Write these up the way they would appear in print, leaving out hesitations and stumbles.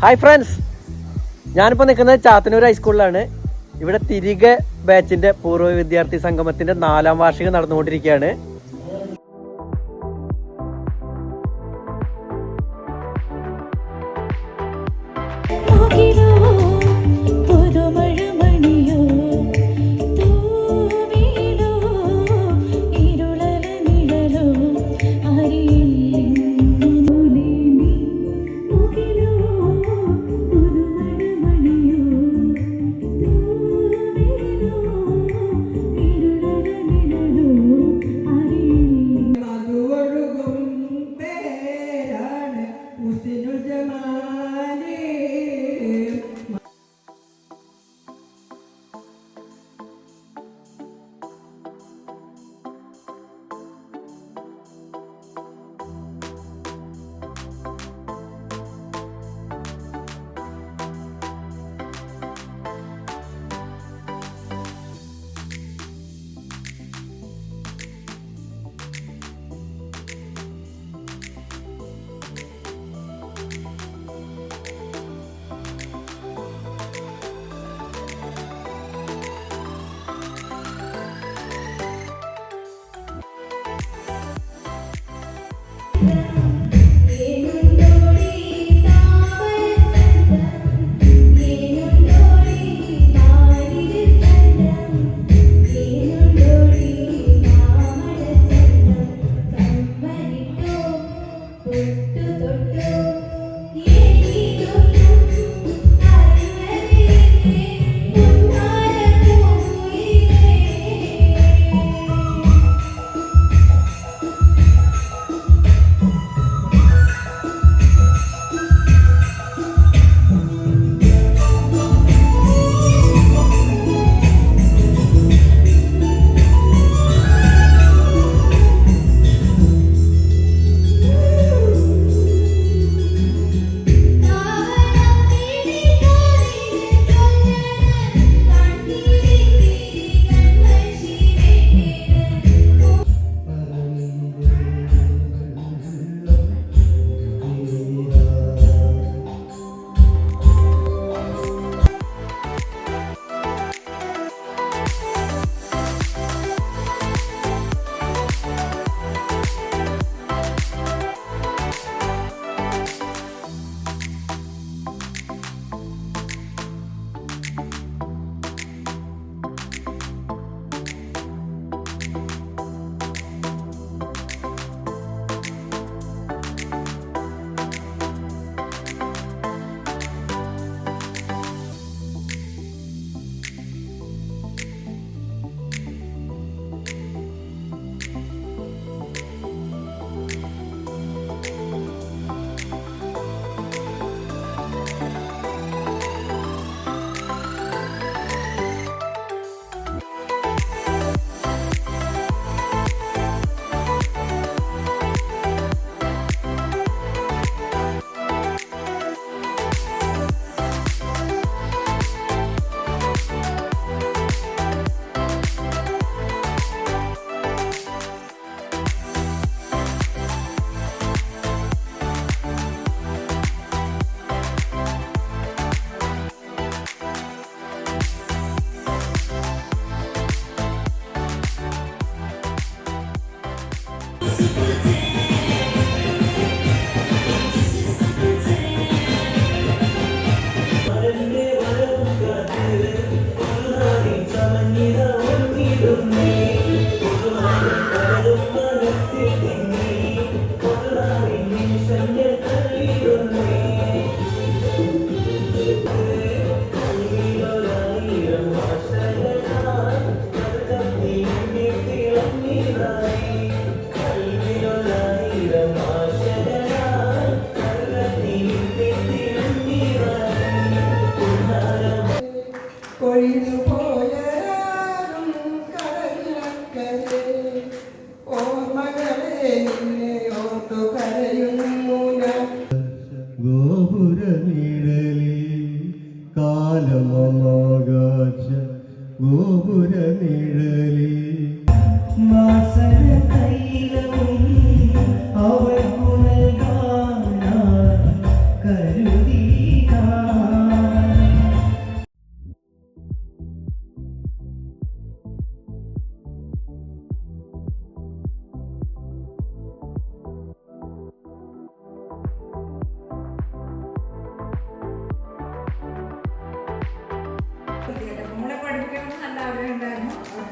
Hi friends, ഞാനിപ്പോൾ നിൽക്കുന്നത് ചാത്തന്നൂർ ഹൈസ്കൂളിലാണ്. ഇവിടെ തിരികെ ബാച്ചിൻ്റെ പൂർവ്വ വിദ്യാർത്ഥി സംഗമത്തിൻ്റെ 4ാം വാർഷികം നടന്നുകൊണ്ടിരിക്കുകയാണ്. കാലമമാകാശ ഗോപുരനിഴലിൽ അവൾക്കു നൽകാൻ കരുതി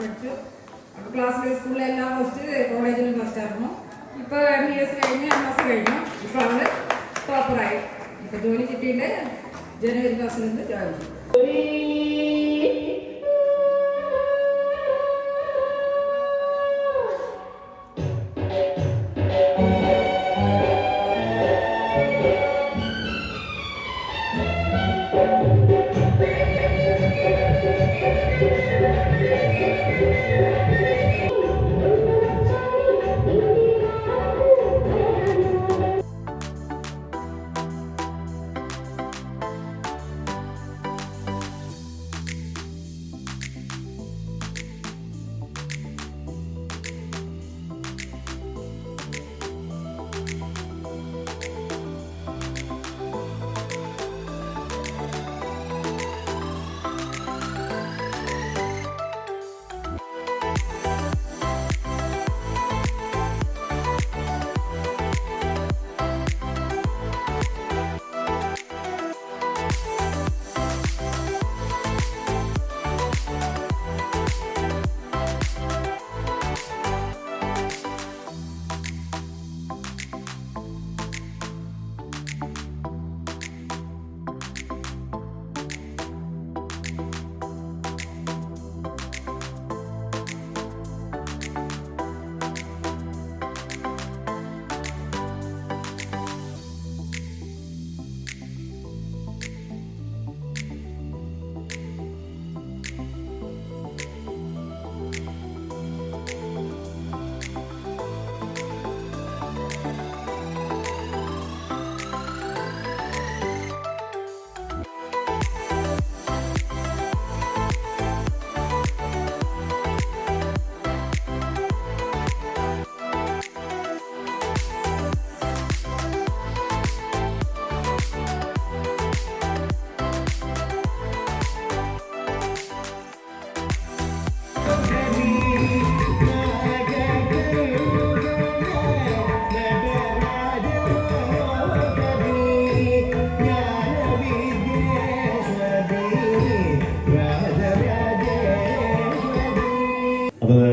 പഠിച്ചു. ക്ലാസ്സിൽ സ്കൂളിലെല്ലാം ഫസ്റ്റ്, കോളേജിലും ഫസ്റ്റ് ആയിരുന്നു. ഇപ്പോൾ MBS കഴിഞ്ഞ് MS കഴിഞ്ഞു. ഇപ്പോൾ അവള് ടോപ്പറായി. ഇപ്പോൾ ജോലി കിട്ടിയിട്ട് ജനുവരി 1 ജോയിൻ ചെയ്തു.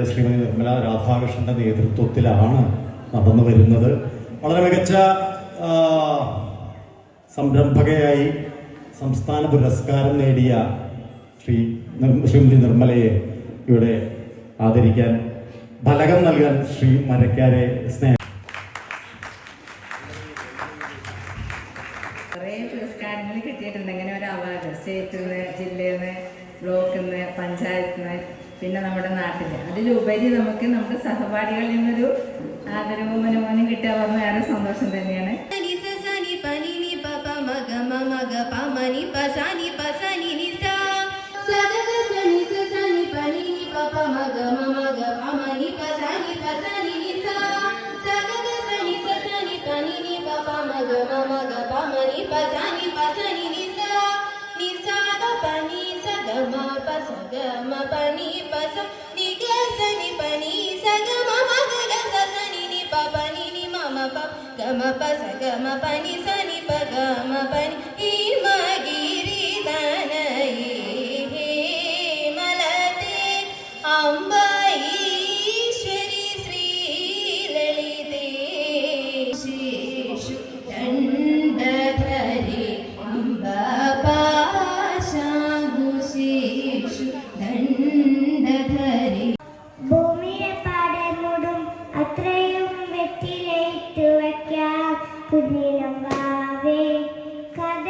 ശ്രീമതി നിർമ്മല രാധാകൃഷ്ണന്റെ നേതൃത്വത്തിലാണ് നടന്നു വരുന്നത്. വളരെ മികച്ച സംരംഭകയായി സംസ്ഥാന പുരസ്കാരം നേടിയ ശ്രീമതി നിർമ്മലയെ ഇവിടെ ആദരിക്കാൻ, ഫലകം നൽകാൻ ശ്രീ മരക്കാരെ സ്നേഹം. കുറേ പുരസ്കാരങ്ങൾ കിട്ടിയിട്ടുണ്ട്. ഇങ്ങനെ ഒരു അവാർഡ് സ്റ്റേറ്റിൽ നിന്ന്, ജില്ലയിൽ നിന്ന്, ബ്ലോക്കിൽ നിന്ന്, പഞ്ചായത്തിൽ നിന്ന്, പിന്നെ നമ്മുടെ നാട്ടിൽ. അതിലുപരി നമുക്ക് നമ്മുടെ സഹപാഠികളിൽ നിന്നൊരു ആദരവും അനുമോദനം കിട്ടുക പറഞ്ഞാൽ വേറെ സന്തോഷം തന്നെയാണ്. കുഞ്ഞിലങ്കാവേ കഥ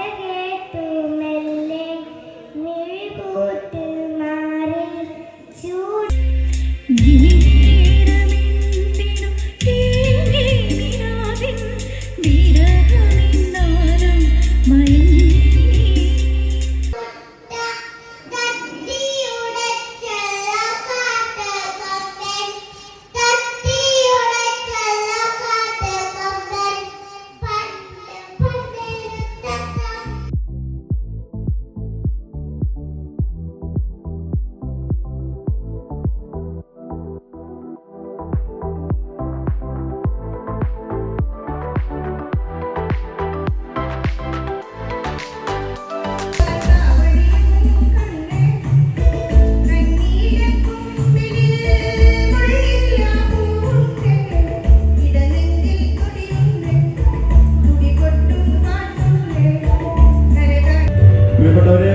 പ്രിയപ്പെട്ടവരെ,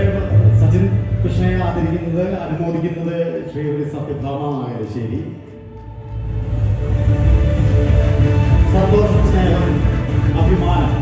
സച്ചിൻ കൃഷ്ണയെ ആദരിക്കുന്നത് അനുമോദിക്കുന്നത് ശ്രീമതി സത്യഭാമ നായരശ്ശേരി. സന്തോഷം, സ്നേഹം, അഭിമാനം.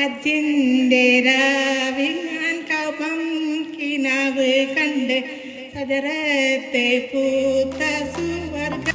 അജിൻ്റെ രാവിൽ ഞാൻ കൗപം കിനാവ് കണ്ട് സദരത്തെ പൂത്ത സുവർഗ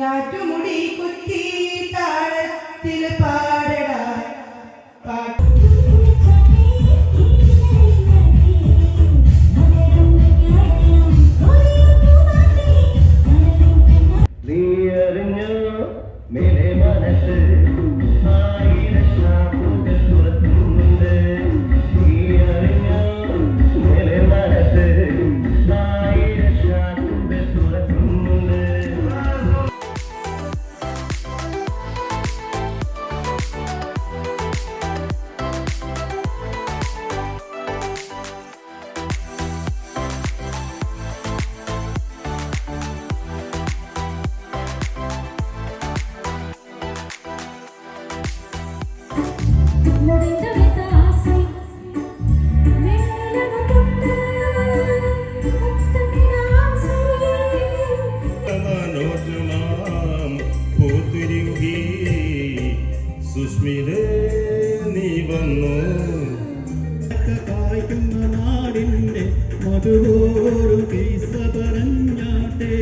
ഞാറ്റുമുടി കുത്തി താളത്തിൽ പാടടാ പാട്ട്. നീ അറിഞ്ഞോ മേലെ മനസ്സ് ആയിരം ശാപങ്ങൾ തുറക്കുന്നുണ്ട്. നീ അറിഞ്ഞോ മേലെ മനസ്സ് ആയിരം ശാപങ്ങൾ തുറക്കുന്നുണ്ട്. സുസ്മിതേ നീ വന്നു കായ്ക്കുന്ന നാടിൻ്റെ മധുവോരു കീസ പറഞ്ഞാട്ടേ.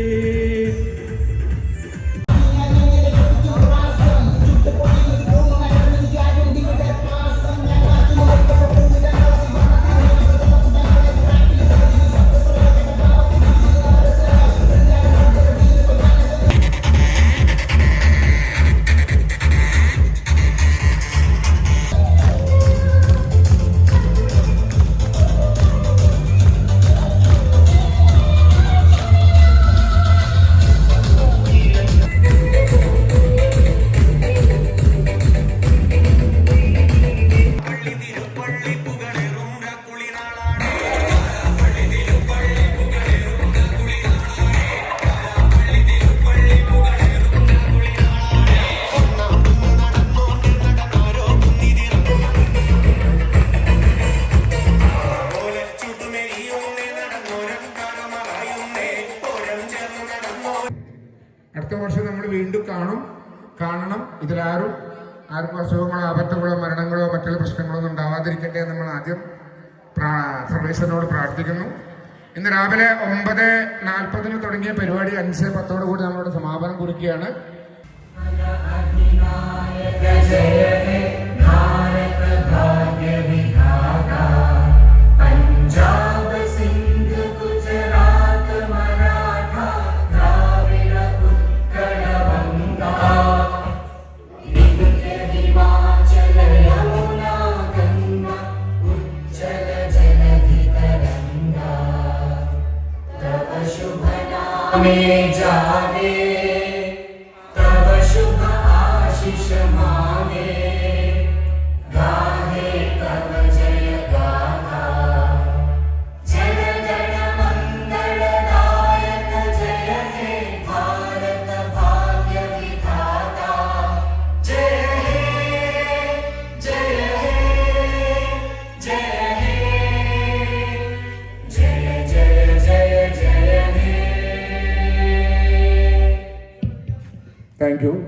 അടുത്ത വർഷം നമ്മൾ വീണ്ടും കാണണം. ഇതിലാരും ആർക്കും അസുഖങ്ങളോ ആപത്തുകളോ മരണങ്ങളോ മറ്റുള്ള പ്രശ്നങ്ങളോ ഒന്നും ഉണ്ടാവാതിരിക്കട്ടെ നമ്മൾ ആദ്യം സർവേശ്വരനോട് പ്രാർത്ഥിക്കുന്നു. ഇന്ന് രാവിലെ 9:40 തുടങ്ങിയ പരിപാടി 5:10 കൂടി നമ്മളുടെ സമാപനം കുറിക്കുകയാണ്. में जागे तब शुभ आशीष मांगे താങ്ക് യു.